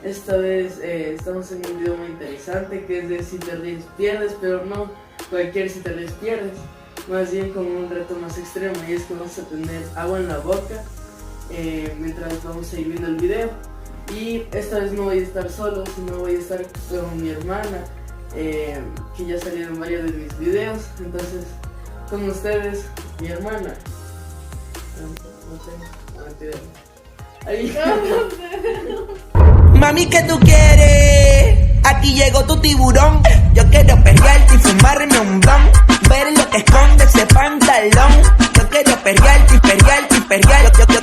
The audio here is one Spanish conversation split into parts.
Esta vez estamos en un video muy interesante que es de si te ríes pierdes, pero no cualquier si te ríes pierdes, más bien como un reto más extremo, y es que vamos a tener agua en la boca mientras vamos a ir viendo el video. Y esta vez no voy a estar solo, sino voy a estar con mi hermana, que ya salieron varios de mis videos. Entonces, con ustedes, mi hermana. No sé, ahí. Mami, ¿qué tú quieres? Aquí llegó tu tiburón. Yo quiero perrearte y fumarme un blunt. Ver lo que esconde ese pantalón. Yo quiero perrearte y perrearte y perrearte. Yo quiero...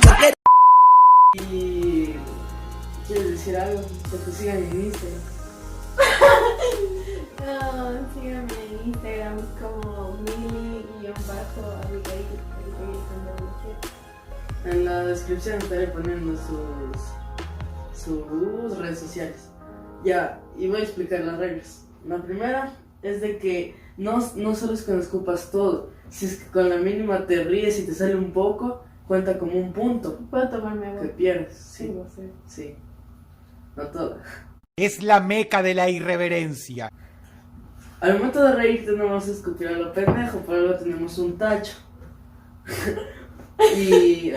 Y... ¿quieres decir algo? Que te sigan en Instagram. No, síganme en Instagram como mili_abigail. En la descripción estaré poniendo sus redes sociales. Ya, y voy a explicar las reglas. La primera es de que no solo es que no escupas todo. Si es que con la mínima te ríes y te sale un poco, cuenta como un punto. ¿Puedo tomarme agua? Que pierdes. Sí, Tengo sed. sí. No todo. Es la meca de la irreverencia. Al momento de reírte no vas a escupir a lo pendejo, por algo tenemos un tacho. Y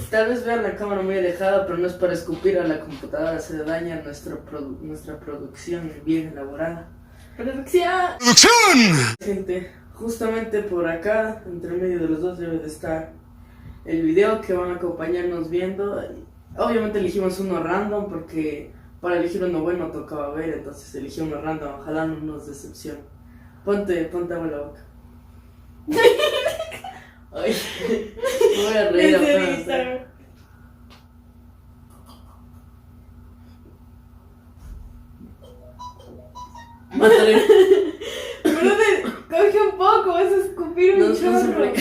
tal vez vean la cámara muy alejada, pero no es para escupir a la computadora, se daña nuestra producción bien elaborada. ¡Producción! Gente, justamente por acá, entre medio de los dos debe de estar el video que van a acompañarnos viendo. Obviamente elegimos uno random porque para elegir uno bueno tocaba ver, entonces elegí uno random, ojalá no nos decepcione. Ponte agua en la boca. Ay, me voy a reír apenas. Mátale. Pero coge un poco, vas a escupir un chorro.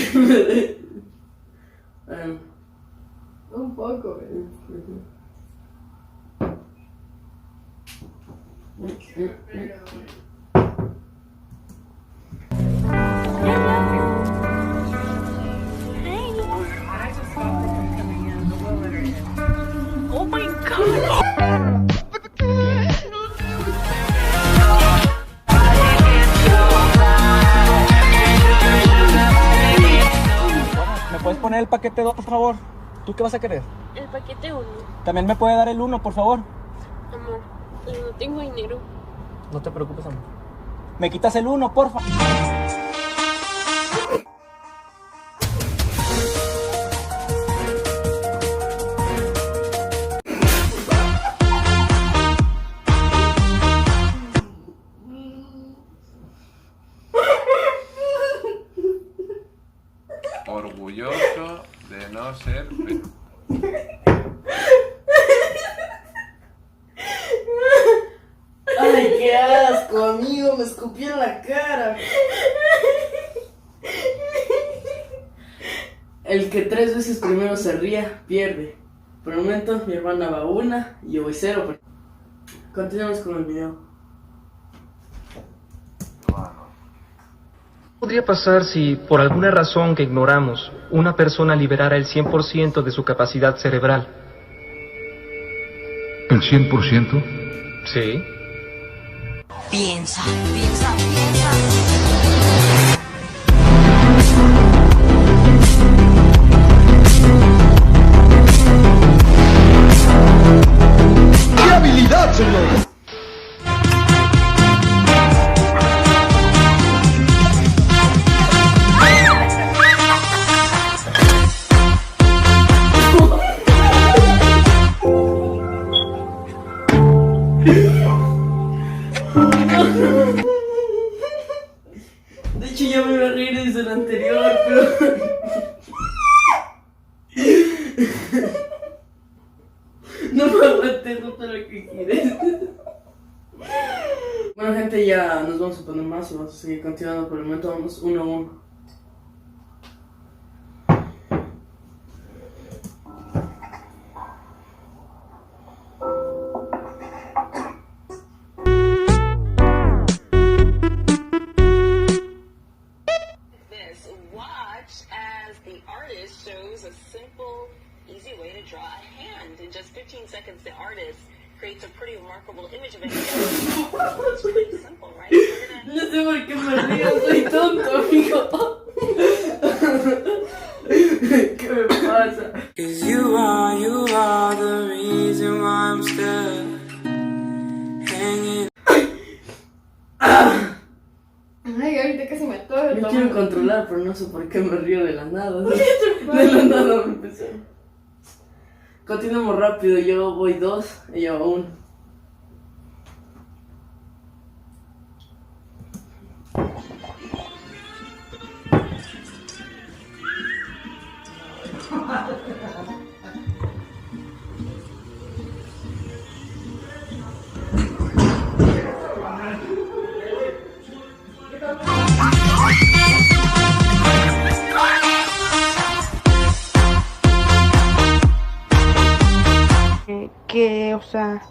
Un poco, ¿verdad? Oh my god! ¿Me puedes poner el paquete 2, por favor? ¿Tú qué vas a querer? El paquete 1. También me puede dar el 1, por favor. Amor, no tengo dinero. No te preocupes, amor. ¿Me quitas el 1, porfa? Orgulloso de no ser... Ay, qué asco, amigo, me escupió en la cara. El que 3 veces primero se ría, pierde. Por el momento mi hermana va 1 y yo voy 0. Continuamos con el video. ¿Qué podría pasar si, por alguna razón que ignoramos, una persona liberara el 100% de su capacidad cerebral? ¿El 100%? Sí. Piensa, piensa, piensa. ¡Qué habilidad, señores! De hecho ya me iba a reír desde el anterior, pero... no me aguanté, no te lo que quieres. Bueno, gente, ya nos vamos a poner más y vamos a seguir continuando. Por el momento vamos 1-1. simple, easy way to draw a hand. In just 15 seconds, the artist creates a pretty remarkable No sé por qué me río, soy tonto, amigo. ¿Qué me pasa? Ay, ahorita casi me acuerdo. Me quiero controlar, pero no sé por qué me río de la nada. De la nada me empecé. Continuamos rápido, yo voy 2, ella va 1. Que, o sea,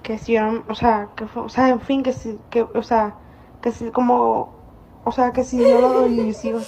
que si, o sea, que, o sea, en fin, que si, que, o sea, que si, como, o sea, que si yo lo doy y sigo.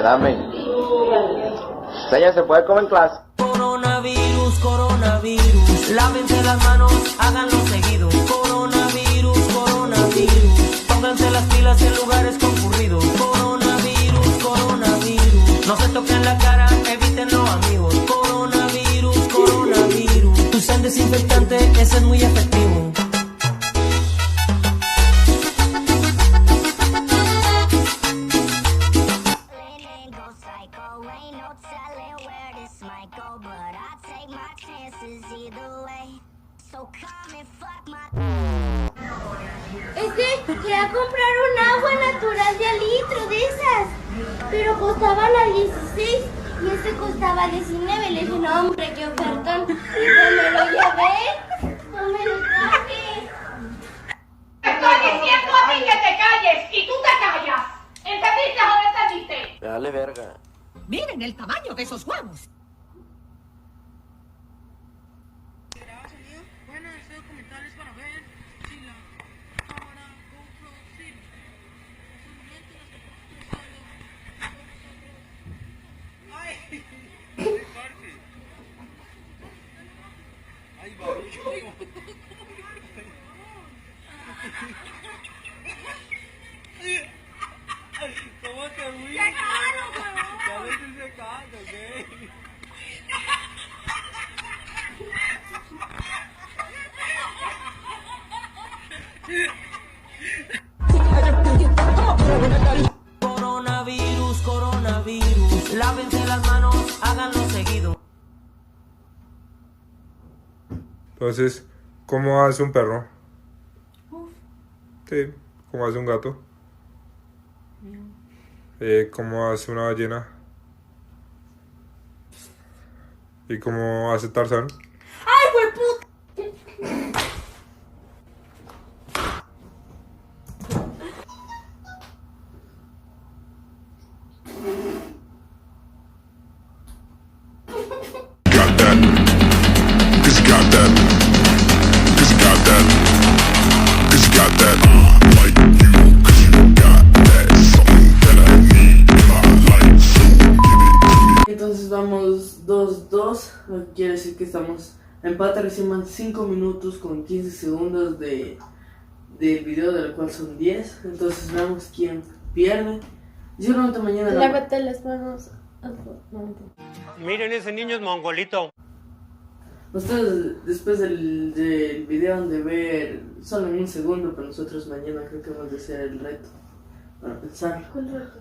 Dame. Señor, ¿se puede comer en clase? Coronavirus, coronavirus, lávense las manos, háganlo seguido. Coronavirus, coronavirus, pónganse las pilas en lugares concurridos. Coronavirus, coronavirus, no se toquen la cara, evítenlo, amigos. Coronavirus, coronavirus, usen desinfectante, ese es muy efectivo. Quería comprar un agua natural de al litro de esas, pero costaban a 16 y ese costaba 19. Le dije, no hombre, qué ofertón, y pues me lo llevé, no me lo traje. Estoy diciendo a ti que te calles y tú te callas. ¿Entendiste o no entendiste? Dale verga. Miren el tamaño de esos huevos. ¿Cómo te fuiste? Ya ves ese caso, ¿ok? Coronavirus, coronavirus, lávense las manos, háganlo seguido. Entonces, ¿cómo hace un perro? Sí, ¿cómo hace un gato? ¿Cómo hace una ballena? ¿Y cómo hace Tarzán? ¡Ay, hueputa! Entonces vamos 2-2, quiere decir que estamos empate, recién más 5 minutos con 15 segundos del video, del cual son 10. Entonces veamos quién pierde. Seguramente mañana Lávate las manos. Miren, ese niño es mongolito. Ustedes después del video han de ver solo en un segundo, pero nosotros mañana creo que vamos a hacer el reto para pensar. ¿Cuál reto?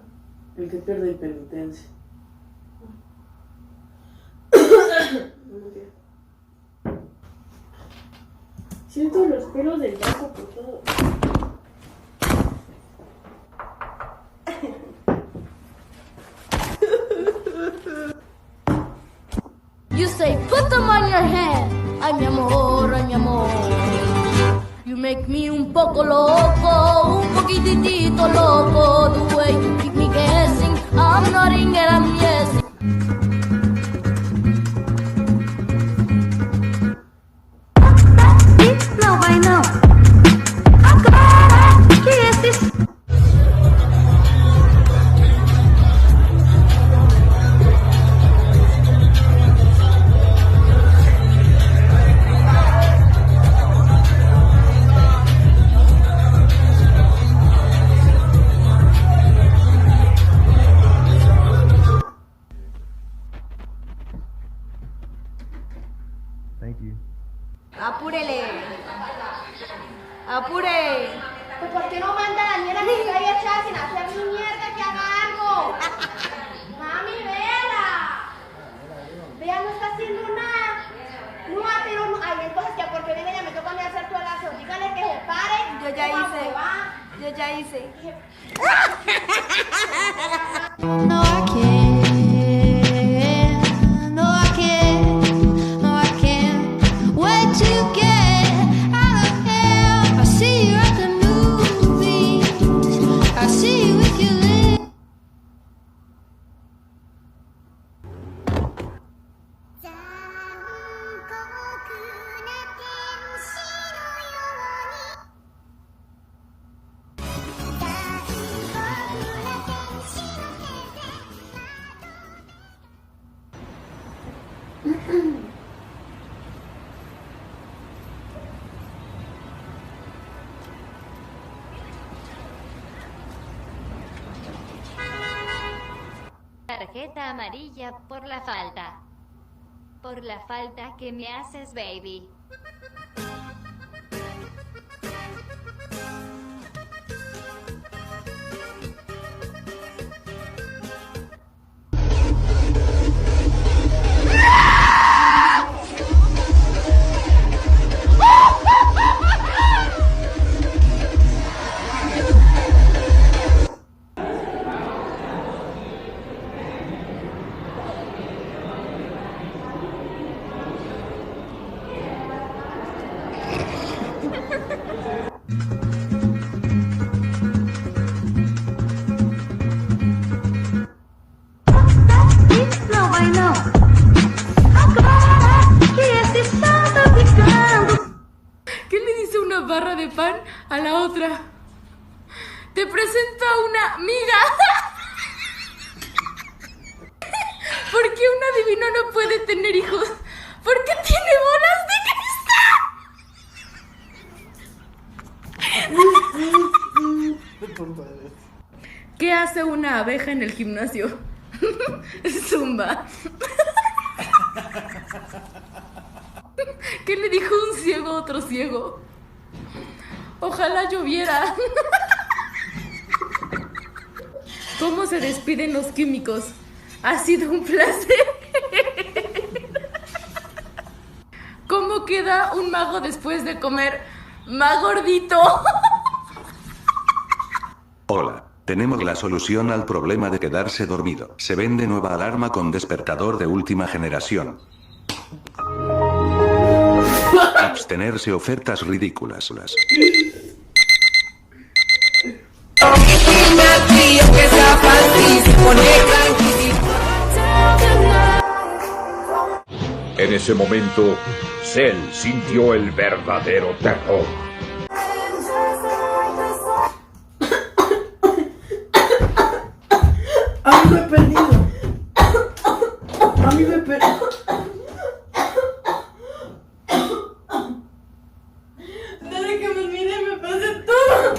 El que pierde penitencia. Siento los pelos del brazo por todo. You say, put them on your head. make me un poco loco, un poquitito loco. The way you keep me guessing, I'm nodding and I'm yes. No, I know. Agora que esses... Thank you. Apúrele. Apure. Pues ¿por qué no manda a Daniela que se vaya a echar sin hacer ni mierda que haga algo? Mami, véala. Vea, no está haciendo nada. No, pero no. Ay, entonces que porque viene ya me toca a mí hacer tu lazo. Dígale que se pare. Yo ya hice. Yo ya hice. No, I can't. No, I can't. No, I can't. Wait to get out of here. I see you at the movies. I see you with your lips. Tarjeta amarilla por la falta. Por la falta que me haces, baby. No, I know. Agora que esse sol tá ficando. ¿Qué le dice una barra de pan a la otra? Te presento a una amiga. ¿Por qué un adivino no puede tener hijos? Porque tiene bolas de cristal. ¿Qué hace una abeja en el gimnasio? Zumba. ¿Qué le dijo un ciego a otro ciego? Ojalá lloviera. ¿Cómo se despiden los químicos? Ha sido un placer. ¿Cómo queda un mago después de comer más gordito? Hola. Tenemos la solución al problema de quedarse dormido. Se vende nueva alarma con despertador de última generación. Abstenerse ofertas ridículas. En ese momento, Cell sintió el verdadero terror. A mí me he perdido. A mí me he perdido. Desde que me olvidé me pasé todo.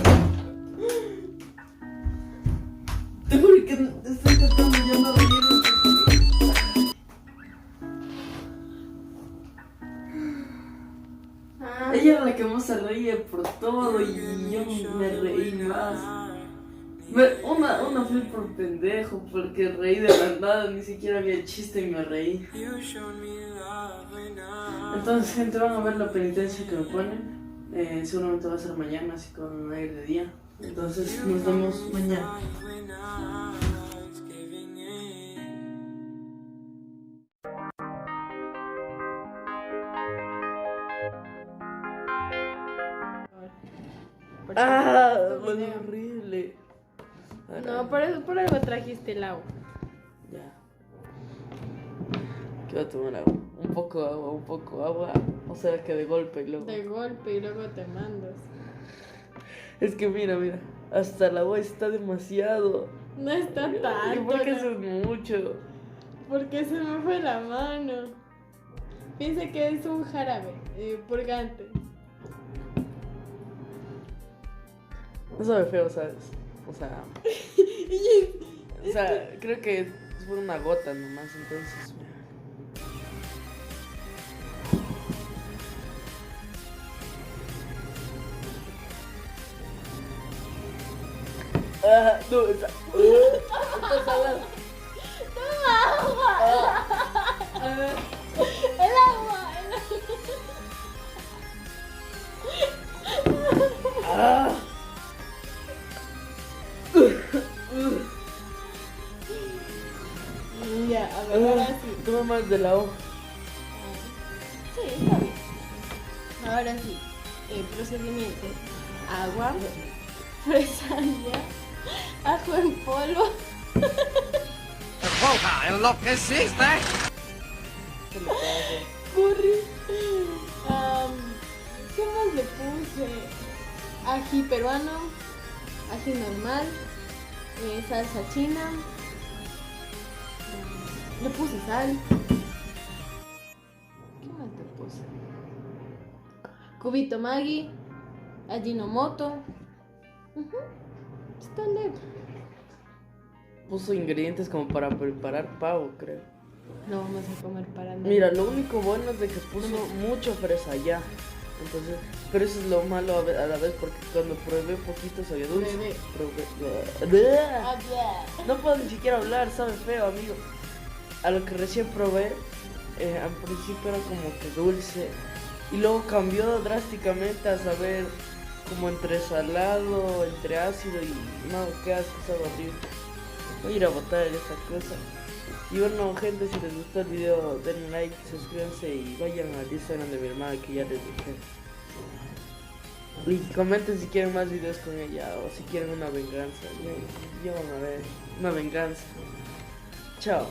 Te juro que estoy tratando ya no reír. Ella era la que más se reía por todo y yo me reí más. Una fui por pendejo porque reí de la nada, ni siquiera había chiste y me reí. Entonces, gente, van a ver la penitencia que me ponen. Seguramente va a ser mañana, así con aire de día. Entonces, nos vemos mañana. Huele horrible. No, por algo trajiste el agua. Ya. ¿Qué voy a tomar agua? Un poco agua. O sea que de golpe y luego. De golpe y luego te mandas. Es que mira. Hasta el agua está demasiado. No está tanto. ¿Por qué eso es mucho? Porque se me fue la mano. Piensa que es un jarabe purgante. No sabe feo, ¿sabes? O sea, creo que es por una gota nomás, entonces. No, está salado. ¡Toma agua! El agua. Ya, a ver, ahora sí. Toma más de la hoja. Sí, está bien. Ahora sí, el procedimiento. Agua, fresalla, ajo en polvo. ¡Roja, enloqueciste! Curry. ¿Qué más le puse? Ají peruano, ají normal, salsa china. Le puse sal. ¿Qué más le puse? Cubito Maggi, Ajinomoto. Está leve. Puso ingredientes como para preparar pavo, creo. No vamos a comer para nada. Mira, lo único bueno es de que puso mucho fresa ya. Entonces, pero eso es lo malo a la vez porque cuando probé poquito sabía dulce. No puedo ni siquiera hablar, sabe feo, amigo. A lo que recién probé, al principio era como que dulce y luego cambió drásticamente a saber como entre salado, entre ácido y no, qué asco, sabe horrible. Voy a ir a botar esta cosa. Y bueno, gente, si les gustó el video, denle like, suscríbanse y vayan al Instagram de mi hermana que ya les dije. Y comenten si quieren más videos con ella o si quieren una venganza. Ya van a ver, una venganza. Chao.